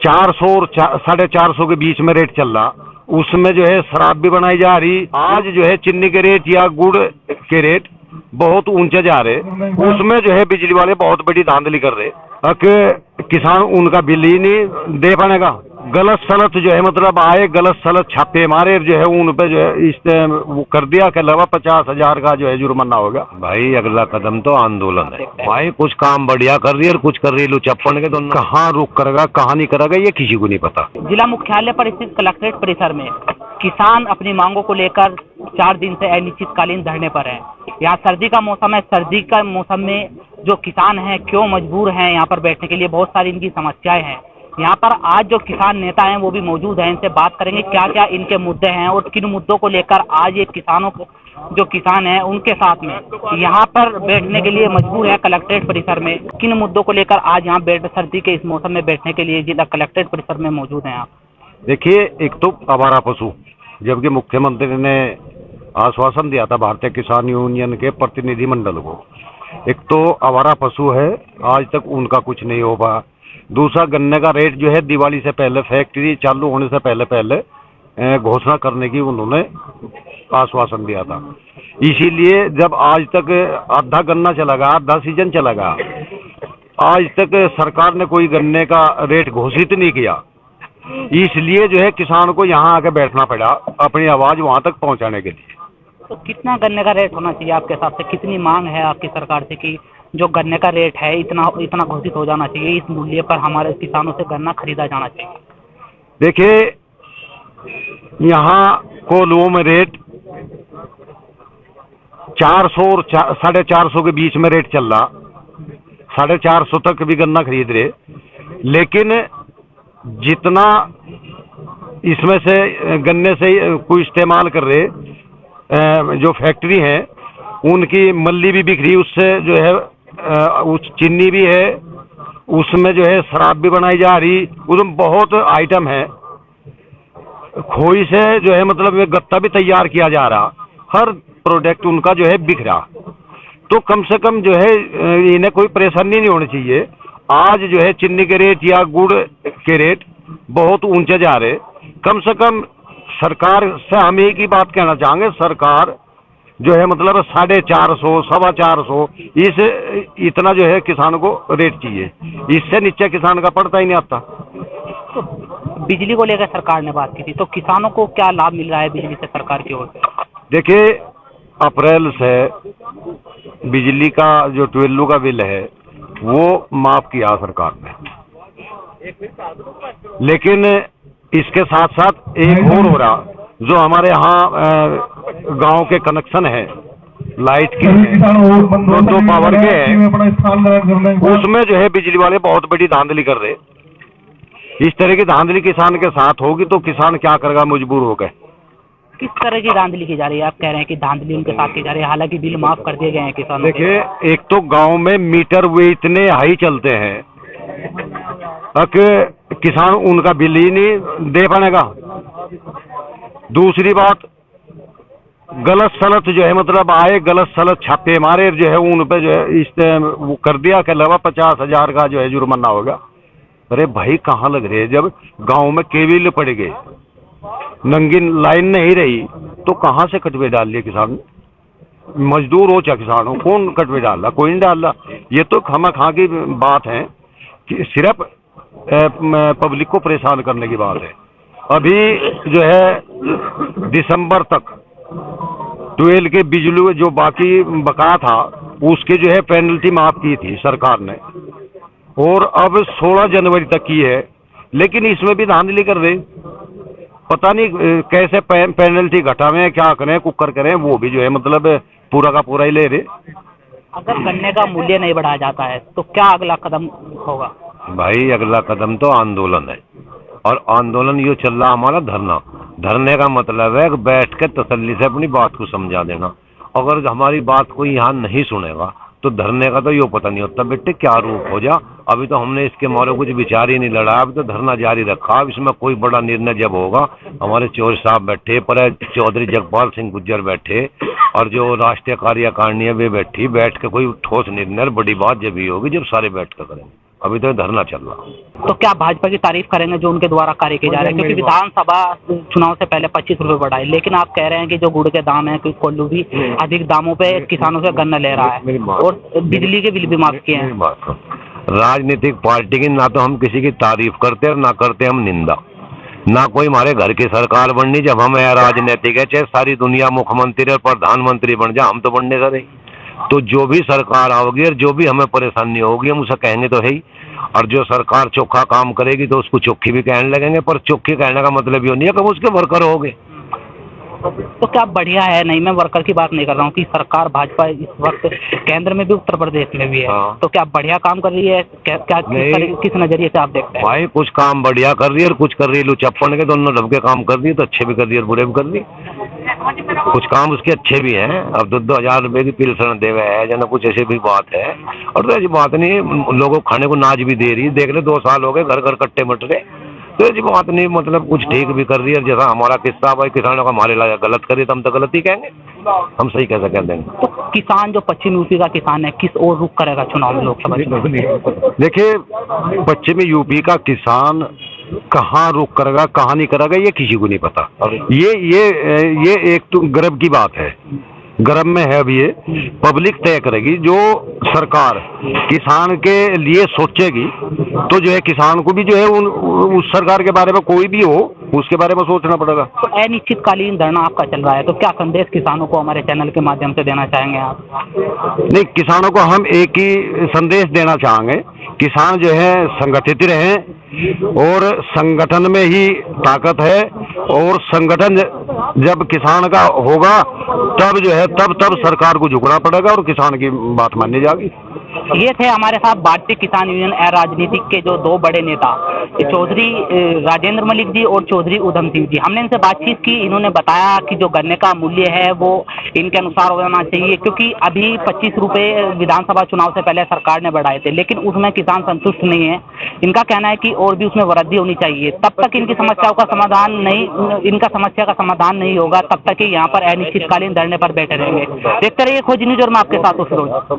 400 और 450 के बीच में रेट चल रहा। उसमें जो है शराब भी बनाई जा रही। आज जो है चीनी के रेट या गुड़ के रेट बहुत ऊंचे जा रहे। उसमें जो है बिजली वाले बहुत बड़ी धांधली कर रहे कि किसान उनका बिल ही नहीं दे पाएगा। गलत सलत जो है मतलब आए गलत सलत छापे मारे जो है उन पे जो है इस वो कर दिया कि अलावा 50,000 का जो है जुर्माना होगा। भाई अगला कदम तो आंदोलन है। भाई कुछ काम बढ़िया कर रही है और कुछ कर रही है लुचप्पन के, तो कहाँ रुक करेगा कहाँ नहीं करेगा ये किसी को नहीं पता। जिला मुख्यालय पर स्थित कलेक्ट्रेट परिसर में किसान अपनी मांगों को लेकर 4 दिन से अनिश्चितकालीन धरने पर है। यहाँ सर्दी का मौसम है। सर्दी का मौसम में जो किसान हैं क्यों मजबूर हैं यहाँ पर बैठने के लिए, बहुत सारी इनकी समस्याएं हैं। यहाँ पर आज जो किसान नेता हैं वो भी मौजूद हैं, इनसे बात करेंगे क्या क्या इनके मुद्दे हैं और किन मुद्दों को लेकर आज ये किसानों को जो किसान हैं उनके साथ में यहाँ पर बैठने के लिए मजबूर है कलेक्ट्रेट परिसर में। किन मुद्दों को लेकर आज यहाँ सर्दी के इस मौसम में बैठने के लिए जिला कलेक्ट्रेट परिसर में मौजूद हैं आप? देखिए, एक तो आवारा पशु, जबकि मुख्यमंत्री ने आश्वासन दिया था भारतीय किसान यूनियन के प्रतिनिधि मंडल को, एक तो आवारा पशु है, आज तक उनका कुछ नहीं हो पाया। दूसरा, गन्ने का रेट जो है दिवाली से पहले, फैक्ट्री चालू होने से पहले पहले घोषणा करने की उन्होंने आश्वासन दिया था। इसीलिए जब आज तक आधा गन्ना चला गया, आधा सीजन चला गया, आज तक सरकार ने कोई गन्ने का रेट घोषित नहीं किया। इसलिए जो है किसान को यहाँ आके बैठना पड़ा अपनी आवाज वहां तक पहुंचाने के लिए। तो कितना गन्ने का रेट होना चाहिए आपके हिसाब से? कितनी मांग है आपकी सरकार से कि जो गन्ने का रेट है इतना इतना घोषित हो जाना चाहिए, इस मूल्य पर हमारे किसानों से गन्ना खरीदा जाना चाहिए? देखिए, यहाँ कोल्हुओं में रेट 400 और 450 के बीच में रेट चल रहा। 450 तक भी गन्ना खरीद रहे, लेकिन जितना इसमें से गन्ने से कोई इस्तेमाल कर रहे जो फैक्ट्री है उनकी मल्ली भी बिक रही, उससे जो है उस चीनी भी है, उसमें जो है शराब भी बनाई जा रही, उसमें बहुत आइटम है। खोई से जो है मतलब गत्ता भी तैयार किया जा रहा, हर प्रोडक्ट उनका जो है बिक रहा। तो कम से कम जो है इन्हें कोई परेशानी नहीं होनी चाहिए। आज जो है चीनी के रेट या गुड़ के रेट बहुत ऊंचे जा रहे। कम से कम सरकार से हम एक ही बात कहना चाहेंगे, सरकार जो है मतलब 450, 425 इस इतना जो है किसान को रेट चाहिए, इससे नीचे किसान का पड़ता ही नहीं आता। तो बिजली को लेकर सरकार ने बात की थी, तो किसानों को क्या लाभ मिल रहा है बिजली से सरकार की ओर से? देखिए, अप्रैल से बिजली का जो 12 का बिल है वो माफ किया सरकार ने, लेकिन इसके साथ साथ एक और हो रहा, जो हमारे यहाँ गांव के कनेक्शन है लाइट के दो पावर के हैं, उसमें जो है बिजली वाले बहुत बड़ी धांधली कर रहे। इस तरह की धांधली किसान के साथ होगी तो किसान क्या करेगा, मजबूर हो गए। किस तरह की धांधली की जा रही है? आप कह रहे हैं कि धांधली उनके साथ की जा रही है, हालांकि बिल माफ कर दिए गए हैं किसानों के। देखिए, एक तो गांव में मीटर वे इतने हाई चलते हैं कि किसान उनका बिल ही नहीं दे पाएगा। दूसरी बात, गलत सलत जो है मतलब आए गलत सलत छापे मारे जो है उन पे जो है इस वो कर दिया कि अलावा 50,000 का जो है जुर्माना होगा। अरे भाई, कहाँ लग रहे हैं? जब गांव में केबल पड़ गए, नंगी लाइन नहीं रही, तो कहाँ से कटवे डाल लिए किसान? मजदूर हो चाहे किसान हो, कौन कटवे डाल रहा? कोई नहीं डाल रहा। ये तो खामा-खा की बात है कि सिर्फ पब्लिक को परेशान करने की बात है। अभी जो है दिसंबर तक 12 के बिजली जो बाकी बकाया था उसके जो है पेनल्टी माफ की थी सरकार ने, और अब 16 जनवरी तक की है, लेकिन इसमें भी धांधली कर रहे। पता नहीं कैसे पेनल्टी घटावें, क्या करें, कुकर करें, वो भी जो है मतलब पूरा का पूरा ही ले रहे। अगर गन्ने का मूल्य नहीं बढ़ाया जाता है तो क्या अगला कदम होगा? भाई अगला कदम तो आंदोलन है, और आंदोलन ये चल रहा हमारा धरना। धरने का मतलब है बैठ के तसल्ली से अपनी बात को समझा देना। अगर हमारी बात कोई यहाँ नहीं सुनेगा तो धरने का तो यो पता नहीं होता बेटे क्या रूप हो जा। अभी तो हमने इसके मारे कुछ विचार ही नहीं लड़ा, अभी तो धरना जारी रखा। अब इसमें कोई बड़ा निर्णय जब होगा, हमारे चौधरी साहब बैठे, पर चौधरी जगपाल सिंह गुज्जर बैठे, और जो राष्ट्रीय कार्यकारिणी है वे बैठ के कोई ठोस निर्णय, बड़ी बात जब ही होगी जब सारे बैठ कर करेंगे। अभी तो धरना चल रहा। तो क्या भाजपा की तारीफ करेंगे जो उनके द्वारा कार्य किए जा रहे हैं? क्योंकि विधानसभा चुनाव से पहले 25 रुपए बढ़ाए, लेकिन आप कह रहे हैं कि जो गुड़ के दाम है कि कोल्लू भी अधिक दामों पे किसानों से गन्ना ले रहा है और बिजली के बिल भी माफ किए हैं। राजनीतिक पार्टी की ना तो हम किसी की तारीफ करते और ना करते हम निंदा, ना कोई हमारे घर की सरकार बननी। जब हम राजनीतिक है, चाहे सारी दुनिया मुख्यमंत्री और प्रधानमंत्री बन जाए, हम तो बनने का नहीं। तो जो भी सरकार आओगी और जो भी हमें परेशानी होगी हम उसे कहेंगे तो है ही, और जो सरकार चोखा काम करेगी तो उसको चोखी भी कहने लगेंगे। पर चोखी कहने का मतलब ये नहीं है कि हम उसके वर्कर हो गए। तो क्या बढ़िया है? नहीं, मैं वर्कर की बात नहीं कर रहा हूँ कि सरकार भाजपा इस वक्त केंद्र में भी उत्तर प्रदेश में भी है, तो क्या बढ़िया काम कर रही है? क्या किस नजरिए से आप देखते हैं? भाई कुछ काम बढ़िया कर रही है और कुछ कर रही है लुचप्पन के, दोनों ढब के काम कर रही है, तो अच्छे भी कर रही है और बुरे भी कर रही है। कुछ काम उसके अच्छे भी हैं। अब 2,000 रुपए की पेंशन देवे है जना, कुछ ऐसी भी बात है। और तो ऐसी बात नहीं, लोगों को खाने को नाज भी दे रही है। देख ले 2 साल हो गए घर घर कट्टे मट रहे, तो ऐसी बात नहीं, मतलब कुछ ठीक भी कर रही है। जैसा हमारा किस्सा भाई किसानों का हमारे लिए गलत करी तो हम तो गलत ही कहेंगे, हम सही कैसे कह देंगे। तो किसान जो पश्चिमी यूपी का किसान है किस ओर रुख करेगा चुनाव में, लोकसभा चुनाव? देखिए, पश्चिमी यूपी का किसान कहाँ रुख करेगा कहाँ नहीं करेगा ये किसी को नहीं पता। ये एक तो गर्व की बात है, गर्भ में है। अभी ये पब्लिक तय करेगी। जो सरकार किसान के लिए सोचेगी तो जो है किसान को भी जो है उस सरकार के बारे में कोई भी हो उसके बारे में सोचना पड़ेगा। तो अनिश्चितकालीन धरना आपका चल रहा है, तो क्या संदेश किसानों को हमारे चैनल के माध्यम से देना चाहेंगे आप? नहीं, किसानों को हम एक ही संदेश देना चाहेंगे, किसान जो है संगठित रहें और संगठन में ही ताकत है। और संगठन जब किसान का होगा तब जो है तब सरकार को झुकना पड़ेगा और किसान की बात माननी जाएगी। ये थे हमारे साथ भारतीय किसान यूनियन राजनीतिक के जो 2 बड़े नेता चौधरी राजेंद्र मलिक जी और चौधरी उधम सिंह जी। हमने इनसे बातचीत की, इन्होंने बताया कि जो गन्ने का मूल्य है वो इनके अनुसार होना चाहिए, क्योंकि अभी 25 रुपए विधानसभा चुनाव से पहले सरकार ने बढ़ाए थे, लेकिन उसमें किसान संतुष्ट नहीं है। इनका कहना है कि और भी उसमें वृद्धि होनी चाहिए। तब तक इनकी समस्या का समाधान नहीं होगा, तब तक यहाँ पर अनिश्चितकालीन धरने पर बैठे रहेंगे। देखते रहिए खोज न्यूज और मैं आपके साथ उस रोज।